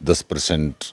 10%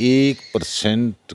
1%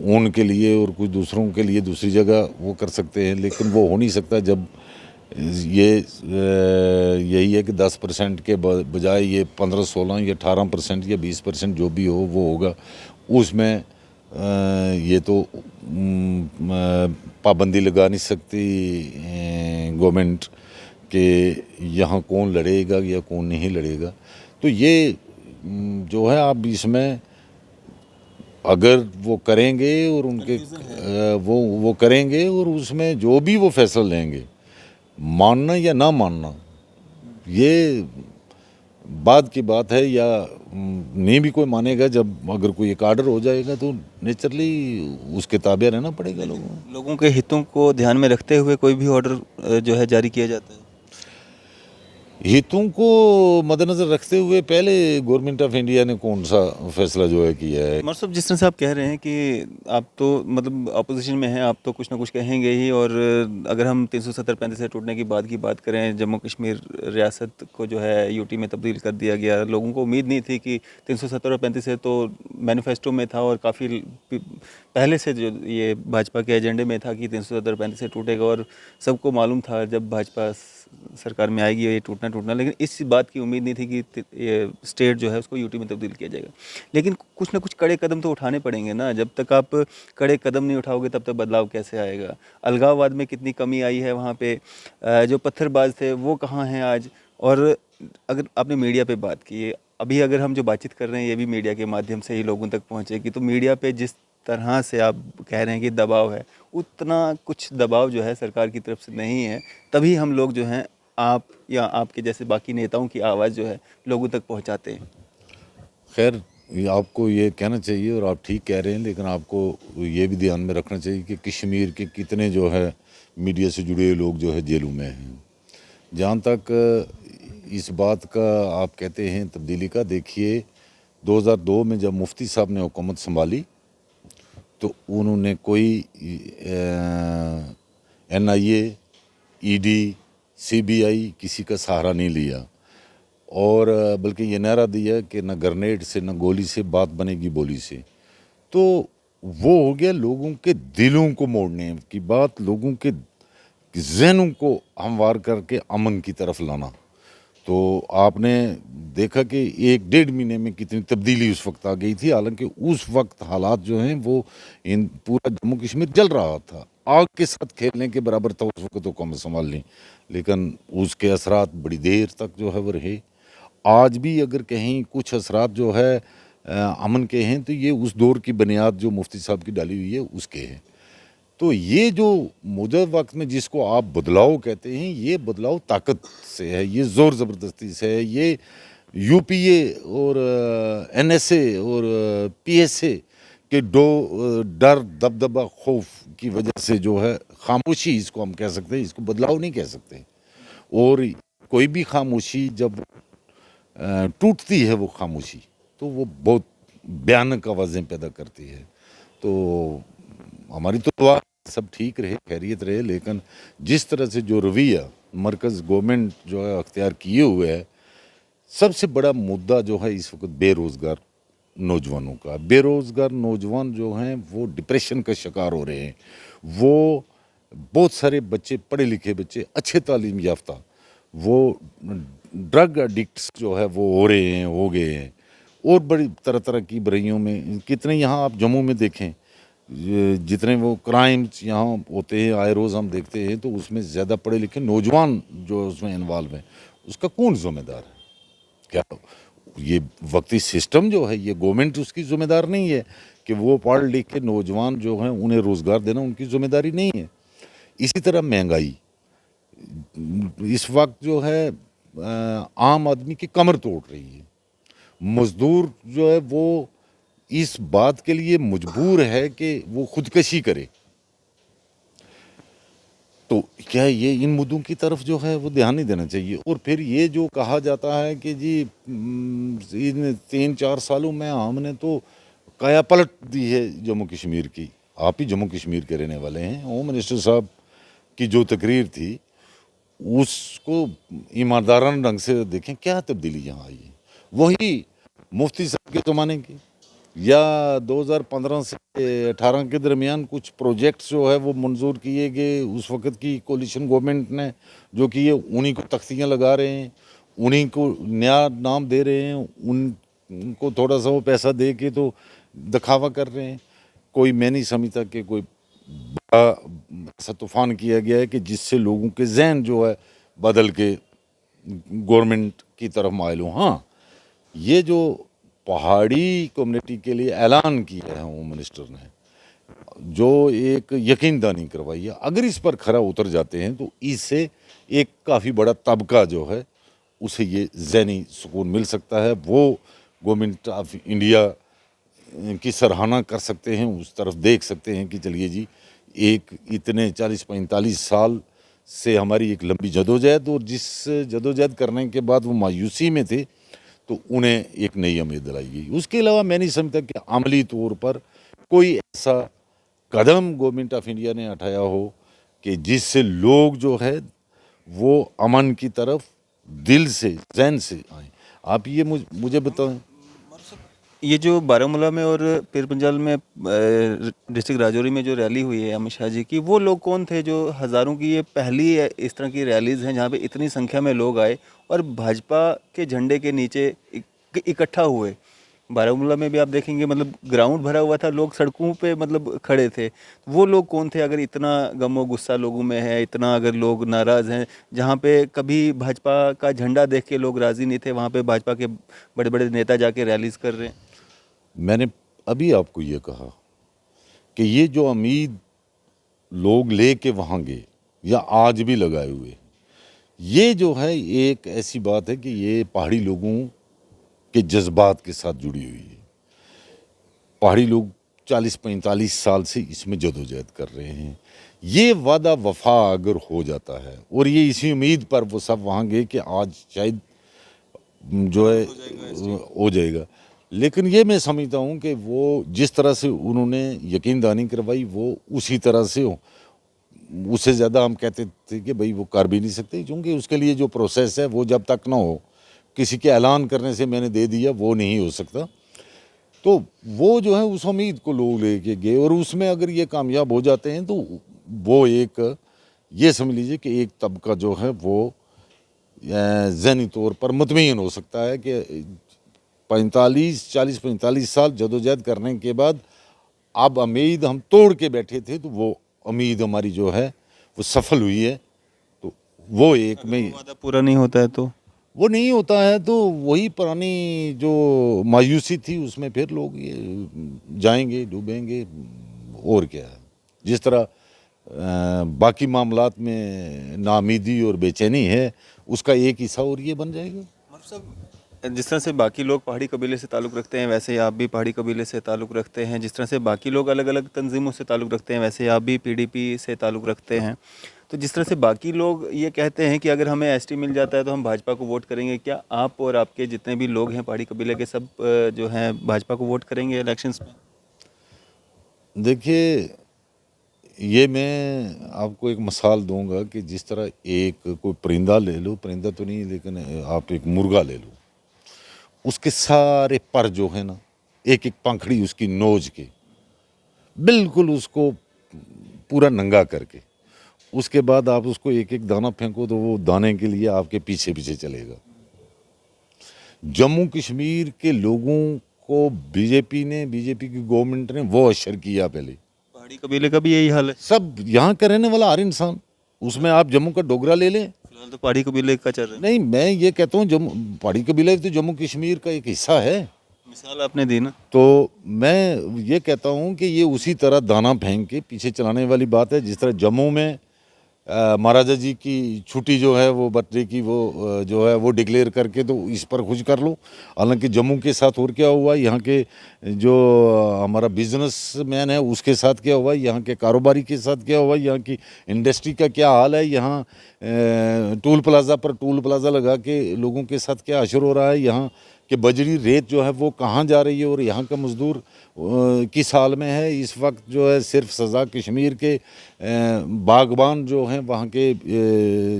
ان کے لیے اور کچھ دوسروں کے لیے دوسری جگہ وہ کر سکتے ہیں، لیکن وہ ہو نہیں سکتا جب یہی ہے کہ 10% کے بجائے یہ 15-16 یا 18% یا 20% جو بھی ہو وہ ہوگا، اس میں یہ تو پابندی لگا نہیں سکتی گورنمنٹ کہ یہاں کون لڑے گا یا کون نہیں لڑے گا. تو یہ جو ہے آپ اس میں اگر وہ کریں گے اور ان کے وہ کریں گے اور اس میں جو بھی وہ فیصلہ لیں گے، ماننا یا نہ ماننا یہ بعد کی بات ہے، یا نہیں بھی کوئی مانے گا. جب اگر کوئی ایک آرڈر ہو جائے گا تو نیچرلی اس کے تابع رہنا پڑے گا لوگوں کو. لوگوں کے ہتوں کو دھیان میں رکھتے ہوئے کوئی بھی آرڈر جو ہے جاری کیا جاتا ہے؟ ہتوں کو مد نظر رکھتے ہوئے پہلے گورنمنٹ آف انڈیا نے کون سا فیصلہ جو ہے کیا ہے؟ عمر صاحب، جس طرح سے آپ کہہ رہے ہیں کہ آپ تو مطلب اپوزیشن میں ہیں، آپ تو کچھ نہ کچھ کہیں گے ہی، اور اگر ہم 370-35 سے ٹوٹنے کی بات کریں، جموں کشمیر ریاست کو جو ہے یو ٹی میں تبدیل کر دیا گیا. لوگوں کو امید نہیں تھی کہ 370 اور 35 سے تو مینیفیسٹو میں تھا اور کافی پہلے سے جو یہ بھاجپا کے ایجنڈے میں تھا کہ 370 اور 35 سے ٹوٹے گا، اور سب کو معلوم تھا جب بھاجپا سرکار میں آئے گی یہ ٹوٹنا، لیکن اس بات کی امید نہیں تھی کہ یہ اسٹیٹ جو ہے اس کو یو ٹی میں تبدیل کیا جائے گا. لیکن کچھ نہ کچھ کڑے قدم تو اٹھانے پڑیں گے نا. جب تک آپ کڑے قدم نہیں اٹھاؤ گے تب تک بدلاؤ کیسے آئے گا؟ الگاؤ واد میں کتنی کمی آئی ہے وہاں پہ، جو پتھر باز تھے وہ کہاں ہیں آج؟ اور اگر آپ نے میڈیا پہ بات کی، ابھی اگر ہم جو بات چیت کر رہے ہیں یہ بھی میڈیا کے مادھیم سے ہی لوگوں تک پہنچے گی، تو میڈیا پہ جس طرح سے آپ کہہ رہے ہیں کہ دباؤ ہے، اتنا کچھ دباؤ جو ہے سرکار کی طرف سے نہیں ہے. تبھی ہم لوگ جو ہیں آپ یا آپ کے جیسے باقی نیتاؤں کی آواز جو ہے لوگوں تک پہنچاتے ہیں. خیر، آپ کو یہ کہنا چاہیے اور آپ ٹھیک کہہ رہے ہیں، لیکن آپ کو یہ بھی دھیان میں رکھنا چاہیے کہ کشمیر کے کتنے جو ہے میڈیا سے جڑے لوگ جو ہے جیلوں میں ہیں. جہاں تک اس بات کا آپ کہتے ہیں تبدیلی کا، دیکھیے 2002 میں جب مفتی صاحب نے حکومت سنبھالی تو انہوں نے کوئی NIA ED CBI کسی کا سہارا نہیں لیا، اور بلکہ یہ نعرہ دیا کہ نہ گرنیڈ سے نہ گولی سے بات بنے گی بولی سے. تو وہ ہو گیا لوگوں کے دلوں کو موڑنے کی بات، لوگوں کے ذہنوں کو ہموار کر کے امن کی طرف لانا. تو آپ نے دیکھا کہ 1-1.5 مہینے میں کتنی تبدیلی اس وقت آ گئی تھی، حالانکہ اس وقت حالات جو ہیں وہ پورا جموں کشمیر جل رہا تھا، آگ کے ساتھ کھیلنے کے برابر تھا اس وقت حکومت سنبھالنی، لیکن اس کے اثرات بڑی دیر تک جو ہے وہ رہے. آج بھی اگر کہیں کچھ اثرات جو ہے امن کے ہیں تو یہ اس دور کی بنیاد جو مفتی صاحب کی ڈالی ہوئی ہے اس کے ہیں. تو یہ جو موجودہ وقت میں جس کو آپ بدلاؤ کہتے ہیں، یہ بدلاؤ طاقت سے ہے، یہ زور زبردستی سے ہے، یہ UPA اور NSA اور PSA کے ڈر دبدبہ خوف کی وجہ سے جو ہے خاموشی اس کو ہم کہہ سکتے ہیں، اس کو بدلاؤ نہیں کہہ سکتے. اور کوئی بھی خاموشی جب ٹوٹتی ہے وہ خاموشی تو وہ بہت بھیانک آوازیں پیدا کرتی ہے. تو ہماری تو دعا سب ٹھیک رہے، خیریت رہے، لیکن جس طرح سے جو رویہ مرکز گورنمنٹ جو ہے اختیار کیے ہوئے ہے، سب سے بڑا مدعا جو ہے اس وقت بے روزگار نوجوانوں کا. بے روزگار نوجوان جو ہیں وہ ڈپریشن کا شکار ہو رہے ہیں. وہ بہت سارے بچے، پڑھے لکھے بچے، اچھے تعلیم یافتہ، وہ ڈرگ ایڈکٹس جو ہے وہ ہو رہے ہیں، ہو گئے ہیں، اور بڑی طرح طرح کی برائیوں میں. کتنے یہاں آپ جموں میں دیکھیں، جتنے وہ کرائمز یہاں ہوتے ہیں آئے روز ہم دیکھتے ہیں، تو اس میں زیادہ پڑھے لکھے نوجوان جو اس میں انوالو ہیں، اس کا کون ذمہ دار ہے؟ کیا یہ وقتی سسٹم جو ہے، یہ گورنمنٹ اس کی ذمہ دار نہیں ہے کہ وہ پڑھ لکھ کے نوجوان جو ہیں انہیں روزگار دینا ان کی ذمہ داری نہیں ہے. اسی طرح مہنگائی اس وقت جو ہے عام آدمی کی کمر توڑ رہی ہے. مزدور جو ہے وہ اس بات کے لیے مجبور ہے کہ وہ خودکشی کرے. تو کیا یہ ان مدوں کی طرف جو ہے وہ دھیان نہیں دینا چاہیے؟ اور پھر یہ جو کہا جاتا ہے کہ جی ان 3-4 سالوں میں ہم نے تو کایا پلٹ دی ہے جموں کشمیر کی. آپ ہی جموں کشمیر کے رہنے والے ہیں. ہوم منسٹر صاحب کی جو تقریر تھی اس کو ایماندارانہ ڈھنگ سے دیکھیں، کیا تبدیلی یہاں آئی ہے؟ وہی مفتی صاحب کے زمانے کی، یا 2015 سے 18 کے درمیان کچھ پروجیکٹس جو ہے وہ منظور کیے گئے اس وقت کی کولیشن گورنمنٹ نے جو کیے، انہی کو تختیاں لگا رہے ہیں، انہی کو نیا نام دے رہے ہیں، ان کو تھوڑا سا وہ پیسہ دے کے تو دکھاوا کر رہے ہیں. کوئی میں نہیں سمجھتا کہ کوئی بڑا ایسا طوفان کیا گیا ہے کہ جس سے لوگوں کے ذہن جو ہے بدل کے گورنمنٹ کی طرف مائل ہوں. ہاں، یہ جو پہاڑی کمیونٹی کے لیے اعلان کیا ہے ہوم منسٹر نے، جو ایک یقین دہانی کروائی ہے، اگر اس پر کھرا اتر جاتے ہیں تو اس سے ایک کافی بڑا طبقہ جو ہے اسے یہ ذہنی سکون مل سکتا ہے. وہ گورنمنٹ آف انڈیا کی سراہنا کر سکتے ہیں، اس طرف دیکھ سکتے ہیں کہ چلیے جی، ایک اتنے 40-45 سال سے ہماری ایک لمبی جدوجہد، اور جس جدوجہد کرنے کے بعد وہ مایوسی میں تھے تو انہیں ایک نئی امید دلائی گئی. اس کے علاوہ میں نہیں سمجھتا کہ عملی طور پر کوئی ایسا قدم گورنمنٹ آف انڈیا نے اٹھایا ہو کہ جس سے لوگ جو ہے وہ امن کی طرف دل سے ذہن سے آئیں. آپ یہ مجھے بتائیں. یہ جو بارہ مولہ میں اور پیر پنجال میں ڈسٹرکٹ راجوری میں جو ریلی ہوئی ہے امت شاہ جی کی، وہ لوگ کون تھے؟ جو ہزاروں کی یہ پہلی اس طرح کی ریلیز ہیں جہاں پہ اتنی سنکھیا میں لوگ آئے اور بھاجپا کے جھنڈے کے نیچے اکٹھا ہوئے. بارہ مولہ میں بھی آپ دیکھیں گے مطلب گراؤنڈ بھرا ہوا تھا، لوگ سڑکوں پہ مطلب کھڑے تھے. وہ لوگ کون تھے؟ اگر اتنا غم و غصہ لوگوں میں ہے، اتنا اگر لوگ ناراض ہیں، جہاں پہ کبھی بھاجپا کا جھنڈا دیکھ کے لوگ راضی نہیں تھے، وہاں پہ بھاجپا کے بڑے بڑے نیتا جا کے ریلیز کر رہے ہیں. میں نے ابھی آپ کو یہ کہا کہ یہ جو امید لوگ لے کے وہاں گئے یا آج بھی لگائے ہوئے، یہ جو ہے ایک ایسی بات ہے کہ یہ پہاڑی لوگوں کے جذبات کے ساتھ جڑی ہوئی ہے. پہاڑی لوگ 40-45 سال سے اس میں جدوجہد کر رہے ہیں. یہ وعدہ وفا اگر ہو جاتا ہے، اور یہ اسی امید پر وہ سب وہاں گئے کہ آج شاید جو ہے ہو جائے گا، لیکن یہ میں سمجھتا ہوں کہ وہ جس طرح سے انہوں نے یقین دہانی کروائی وہ اسی طرح سے ہو. اس سے زیادہ ہم کہتے تھے کہ بھئی وہ کر بھی نہیں سکتے، کیونکہ اس کے لیے جو پروسیس ہے وہ جب تک نہ ہو، کسی کے اعلان کرنے سے میں نے دے دیا وہ نہیں ہو سکتا. تو وہ جو ہے اس امید کو لوگ لے کے گئے، اور اس میں اگر یہ کامیاب ہو جاتے ہیں تو وہ ایک یہ سمجھ لیجئے کہ ایک طبقہ جو ہے وہ ذہنی طور پر مطمئن ہو سکتا ہے کہ 40-45 سال جدوجہد کرنے کے بعد اب امید ہم توڑ کے بیٹھے تھے تو وہ امید ہماری جو ہے وہ سفل ہوئی ہے. تو وہ ایک میں وعدہ پورا نہیں ہوتا ہے تو وہ نہیں ہوتا ہے تو وہی پرانی جو مایوسی تھی اس میں پھر لوگ یہ جائیں گے، ڈوبیں گے. اور کیا ہے، جس طرح باقی معاملات میں ناامیدی اور بے چینی ہے، اس کا ایک حصہ اور یہ بن جائے گا. جس طرح سے باقی لوگ پہاڑی قبیلے سے تعلق رکھتے ہیں ویسے ہی آپ بھی پہاڑی قبیلے سے تعلق رکھتے ہیں. جس طرح سے باقی لوگ الگ الگ تنظیموں سے تعلق رکھتے ہیں ویسے ہی آپ بھی پی ڈی پی سے تعلق رکھتے ہیں. تو جس طرح سے باقی لوگ یہ کہتے ہیں کہ اگر ہمیں ایس ٹی مل جاتا ہے تو ہم بھاجپا کو ووٹ کریں گے، کیا آپ اور آپ کے جتنے بھی لوگ ہیں پہاڑی قبیلے کے سب جو ہیں بھاجپا کو ووٹ کریں گے الیکشنز میں؟ دیکھیے، یہ میں آپ کو ایک مثال دوں گا کہ جس طرح ایک کوئی پرندہ لے لو، پرندہ تو نہیں لیکن آپ ایک مرغا لے لو، اس کے سارے پر جو ہے نا، ایک ایک پنکھڑی اس کی نوچ کے بالکل اس کو پورا ننگا کر کے، اس کے بعد آپ اس کو ایک ایک دانہ پھینکو تو وہ دانے کے لیے آپ کے پیچھے پیچھے چلے گا. جموں کشمیر کے لوگوں کو بی جے پی کی گورنمنٹ نے وہ اشر کیا پہلے. پہاڑی قبیلے کا بھی یہی حال ہے. سب یہاں کا رہنے والا ہر انسان، اس میں آپ جموں کا ڈوگرا لے لیں. فی الحال تو پہاڑی قبیلے کا چل رہا ہے. نہیں، میں یہ کہتا ہوں پہاڑی قبیلہ تو جموں کشمیر کا ایک حصہ ہے. مثال آپ نے دی نا. تو میں یہ کہتا ہوں کہ یہ اسی طرح دانہ پھینک کے پیچھے چلانے والی بات ہے. جس طرح جموں میں مہاراجا جی کی چھٹی جو ہے وہ برتھ ڈے کی وہ جو ہے وہ ڈکلیئر کر کے تو اس پر خوش کر لو. حالانکہ جموں کے ساتھ اور کیا ہوا، یہاں کے جو ہمارا بزنس مین ہے اس کے ساتھ کیا ہوا، یہاں کے کاروباری کے ساتھ کیا ہوا، یہاں کی انڈسٹری کا کیا حال ہے، یہاں ٹول پلازا پر ٹول پلازا لگا کے لوگوں کے ساتھ کیا اشر ہو رہا ہے، یہاں کہ بجری ریت جو ہے وہ کہاں جا رہی ہے، اور یہاں کا مزدور کس حال میں ہے. اس وقت جو ہے صرف سزا کشمیر کے باغبان جو ہیں وہاں کے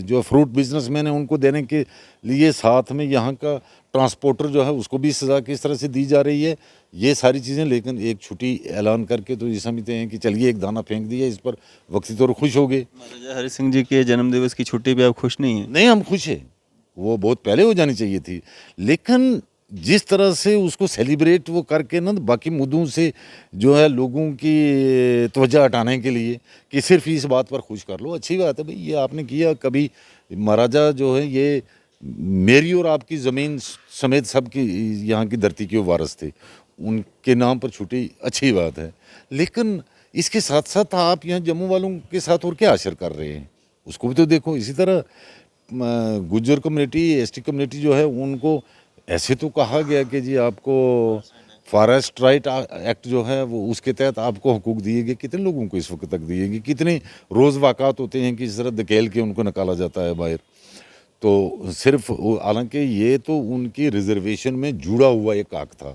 جو فروٹ بزنس مین ہیں ان کو دینے کے لیے ساتھ میں یہاں کا ٹرانسپورٹر جو ہے اس کو بھی سزا کس طرح سے دی جا رہی ہے. یہ ساری چیزیں، لیکن ایک چھٹی اعلان کر کے تو یہ سمجھتے ہیں کہ چلیے ایک دانہ پھینک دیا اس پر، وقتی طور خوش ہو گئے. مہاراجا ہری سنگھ جی کے جنم دیوس کی چھٹی پہ آپ خوش نہیں ہیں؟ نہیں، ہم خوش ہیں، وہ بہت پہلے ہو جانی چاہیے تھی، لیکن جس طرح سے اس کو سیلیبریٹ وہ کر کے نا باقی مدعوں سے جو ہے لوگوں کی توجہ ہٹانے کے لیے کہ صرف اس بات پر خوش کر لو. اچھی بات ہے بھائی، یہ آپ نے کیا. کبھی مہاراجا جو ہے یہ میری اور آپ کی زمین سمیت سب کی یہاں کی دھرتی کے وارث تھے، ان کے نام پر چھٹی اچھی بات ہے. لیکن اس کے ساتھ ساتھ آپ یہاں جموں والوں کے ساتھ اور کیا اشر کر رہے ہیں، اس کو بھی تو دیکھو. اسی طرح گجر کمیونٹی، ایس ٹی کمیونٹی جو ہے ان کو ایسے تو کہا گیا کہ جی آپ کو فارسٹ رائٹ ایکٹ جو ہے وہ اس کے تحت آپ کو حقوق دیے گئے. کتنے لوگوں کو اس وقت تک دیے گئے؟ کتنے روز واقعات ہوتے ہیں کہ اس طرح دھکیل کے ان کو نکالا جاتا ہے باہر. تو صرف حالانکہ یہ تو ان کی ریزرویشن میں جڑا ہوا ایک حق تھا.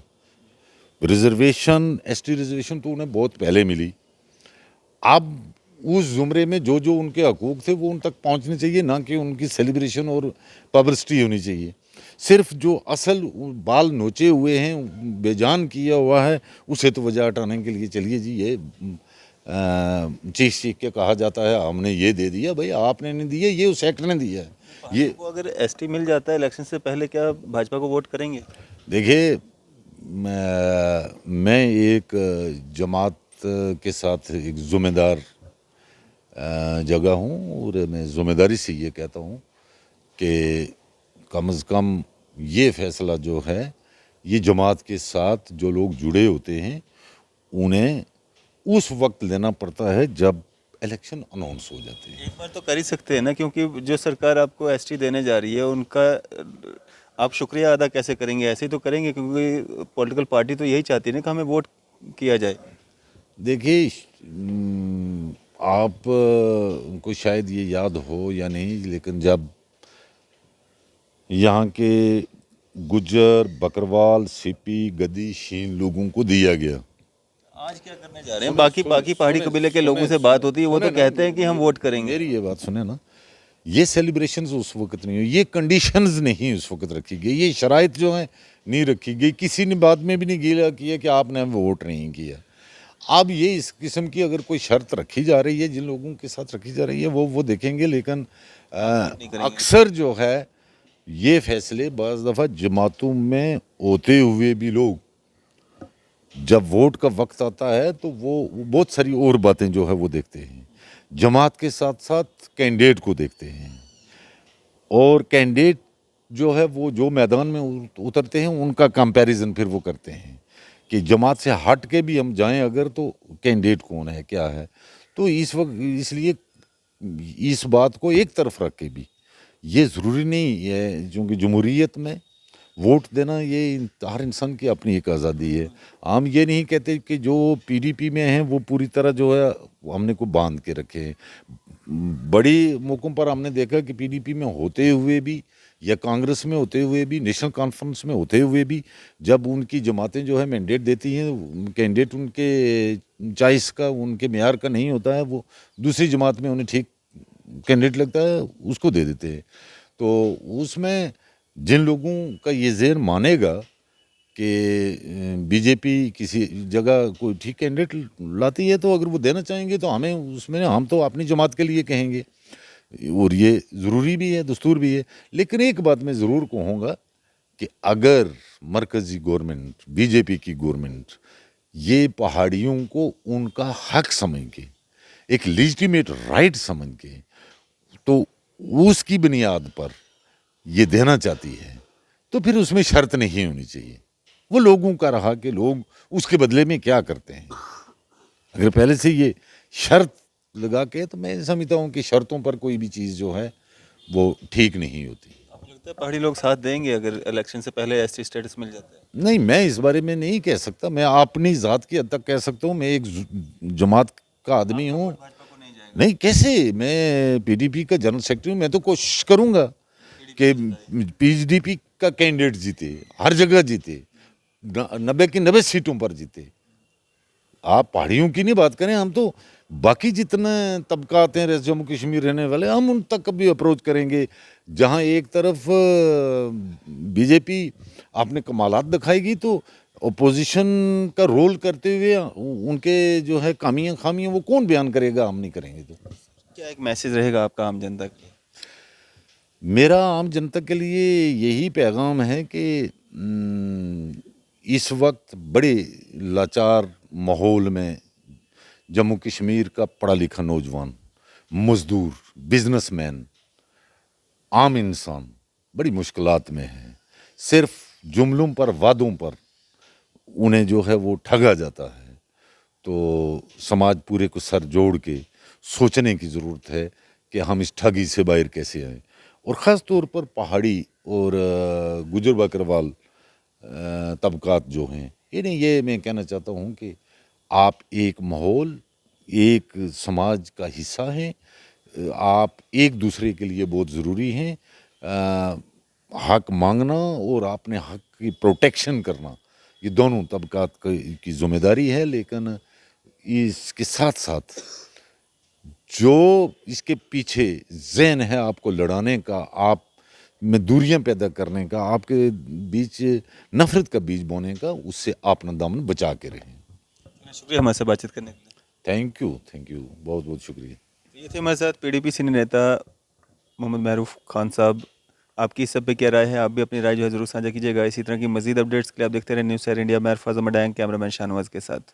ریزرویشن، ایس ٹی ریزرویشن تو انہیں بہت پہلے ملی. اب اس زمرے میں جو جو ان کے حقوق تھے وہ ان تک پہنچنے چاہیے، نہ کہ ان کی سیلیبریشن اور پبلسٹی ہونی چاہیے. صرف جو اصل بال نوچے ہوئے ہیں، بے جان کیا ہوا ہے، اسے تو وجہ ہٹانے کے لیے چلیے جی یہ چیخ کے کہا جاتا ہے ہم نے یہ دے دیا. بھائی آپ نے نہیں دیا، یہ اس ایکٹ نے دیا ہے. یہ کو اگر ایس ٹی مل جاتا ہے الیکشن سے پہلے، کیا بھاجپا کو ووٹ کریں گے؟ دیکھیے، میں ایک جماعت کے ساتھ ایک ذمہ دار جگہ ہوں، اور میں ذمہ داری سے یہ کہتا ہوں کہ کم از کم یہ فیصلہ جو ہے یہ جماعت کے ساتھ جو لوگ جڑے ہوتے ہیں انہیں اس وقت لینا پڑتا ہے جب الیکشن اناؤنس ہو جاتے ہیں. ایک بار تو کر ہی سکتے ہیں نا، کیونکہ جو سرکار آپ کو ایس ٹی دینے جا رہی ہے ان کا آپ شکریہ ادا کیسے کریں گے؟ ایسے ہی تو کریں گے، کیونکہ پولیٹیکل پارٹی تو یہی چاہتی ہے نا کہ ہمیں ووٹ کیا جائے. دیکھیے، آپ کو شاید یہ یاد ہو یا نہیں، لیکن جب یہاں کے گجر، بکروال، سپی، گدی، شین لوگوں کو دیا گیا. آج کیا کرنے جا رہے ہیں؟ باقی پہاڑی قبیلے کے لوگوں سے بات ہوتی ہے، وہ تو کہتے ہیں کہ ہم ووٹ کریں گے. میری یہ بات سنیں نا، یہ سیلیبریشنز اس وقت نہیں ہوئی، یہ کنڈیشنز نہیں اس وقت رکھی گئی، یہ شرائط جو ہیں نہیں رکھی گئی. کسی نے بعد میں بھی نہیں گیلا کیا کہ آپ نے ووٹ نہیں کیا. اب یہ اس قسم کی اگر کوئی شرط رکھی جا رہی ہے، جن لوگوں کے ساتھ رکھی جا رہی ہے وہ دیکھیں گے. لیکن اکثر جو ہے یہ فیصلے بعض دفعہ جماعتوں میں ہوتے ہوئے بھی لوگ جب ووٹ کا وقت آتا ہے تو وہ بہت ساری اور باتیں جو ہے وہ دیکھتے ہیں. جماعت کے ساتھ ساتھ کینڈیڈیٹ کو دیکھتے ہیں، اور کینڈیڈیٹ جو ہے وہ جو میدان میں اترتے ہیں ان کا کمپیریزن پھر وہ کرتے ہیں کہ جماعت سے ہٹ کے بھی ہم جائیں اگر تو کینڈیڈیٹ کون ہے، کیا ہے. تو اس وقت اس لیے اس بات کو ایک طرف رکھ کے بھی یہ ضروری نہیں ہے، چونکہ جمہوریت میں ووٹ دینا یہ ہر انسان کی اپنی ایک آزادی ہے. ہم یہ نہیں کہتے کہ جو پی ڈی پی میں ہیں وہ پوری طرح جو ہے ہم نے کو باندھ کے رکھے ہیں. بڑی موقعوں پر ہم نے دیکھا کہ پی ڈی پی میں ہوتے ہوئے بھی یا کانگریس میں ہوتے ہوئے بھی، نیشنل کانفرنس میں ہوتے ہوئے بھی، جب ان کی جماعتیں جو ہے مینڈیٹ دیتی ہیں، کینڈیڈیٹ ان کے چوائس کا، ان کے معیار کا نہیں ہوتا ہے، وہ دوسری جماعت میں انہیں ٹھیک کینڈیڈیٹ لگتا ہے اس کو دے دیتے ہیں. تو اس میں جن لوگوں کا یہ ذہن مانے گا کہ بی جے پی کسی جگہ کوئی ٹھیک کینڈیڈیٹ لاتی ہے تو اگر وہ دینا چاہیں گے تو ہمیں اس میں ہم تو اپنی جماعت کے لیے کہیں گے، اور یہ ضروری بھی ہے، دستور بھی ہے. لیکن ایک بات میں ضرور کہوں گا کہ اگر مرکزی گورنمنٹ، بی جے پی کی گورنمنٹ یہ پہاڑیوں کو ان کا حق سمجھ کے، ایک لیجیٹیمیٹ رائٹ سمجھ کے، تو اس کی بنیاد پر یہ دینا چاہتی ہے تو پھر اس میں شرط نہیں ہونی چاہیے. وہ لوگوں کا رہا کہ لوگ اس کے بدلے میں کیا کرتے ہیں. اگر پہلے سے یہ شرط لگا کے، تو میں سمجھتا ہوں کہ شرطوں پر کوئی بھی چیز جو ہے وہ ٹھیک نہیں ہوتی. آپ کو لگتا ہے پہاڑی لوگ ساتھ دیں گے اگر الیکشن سے پہلے ایس ٹی اسٹیٹس مل جاتا ہے؟ نہیں، میں اس بارے میں نہیں کہہ سکتا. میں اپنی ذات کی حد تک کہہ سکتا ہوں، میں ایک جماعت کا آدمی ہوں. نہیں، کیسے؟ میں پی ڈی پی کا جنرل سیکرٹری ہوں. میں تو کوشش کروں گا کہ پی ڈی پی کا کینڈیڈیٹ جیتے، ہر جگہ جیتے، 90 کی 90 سیٹوں پر جیتے. آپ پہاڑیوں کی نہیں بات کریں، ہم تو باقی جتنے طبقات ہیں جموں کشمیر رہنے والے، ہم ان تک بھی اپروچ کریں گے. جہاں ایک طرف بی جے پی اپنے کمالات دکھائے گی تو اپوزیشن کا رول کرتے ہوئے ان کے جو ہے کامیاں خامیاں وہ کون بیان کرے گا، ہم نہیں کریں گے. تو کیا ایک میسیج رہے گا آپ کا عام جنتا کے لیے؟ میرا عام جنتا کے لیے یہی پیغام ہے کہ اس وقت بڑے لاچار ماحول میں جموں کشمیر کا پڑھا لکھا نوجوان، مزدور، بزنس مین، عام انسان بڑی مشکلات میں ہے. صرف جملوں پر، وعدوں پر انہیں جو ہے وہ ٹھگا جاتا ہے. تو سماج پورے کو سر جوڑ کے سوچنے کی ضرورت ہے کہ ہم اس ٹھگی سے باہر کیسے آئیں. اور خاص طور پر پہاڑی اور گجر بکروال طبقات جو ہیں، یہ میں کہنا چاہتا ہوں کہ آپ ایک ماحول، ایک سماج کا حصہ ہیں. آپ ایک دوسرے کے لیے بہت ضروری ہیں. حق مانگنا اور اپنے حق کی پروٹیکشن کرنا یہ دونوں طبقات کی ذمہ داری ہے. لیکن اس کے ساتھ ساتھ جو اس کے پیچھے ذہن ہے آپ کو لڑانے کا، آپ میں دوریاں پیدا کرنے کا، آپ کے بیچ نفرت کا بیج بونے کا، اس سے آپ اپنا دامن بچا کے رہیں. شکریہ ہمارے سے بات چیت کرنے کے لیے. تھینک یو، بہت بہت شکریہ. یہ تھے ہمارے ساتھ PDP سینئر نیتا محمد معروف خان صاحب. آپ کی اس سب پہ کیا رائے ہے؟ آپ بھی اپنی رائے جو ہے ضرور ساجھا کیجیے گا. اسی طرح کی مزید اپڈیٹس کے لیے آپ دیکھتے رہیں نیوز 7 انڈیا. میں عرفاظ احمد ڈینگ، کیمرہ مین شاہنواز کے ساتھ.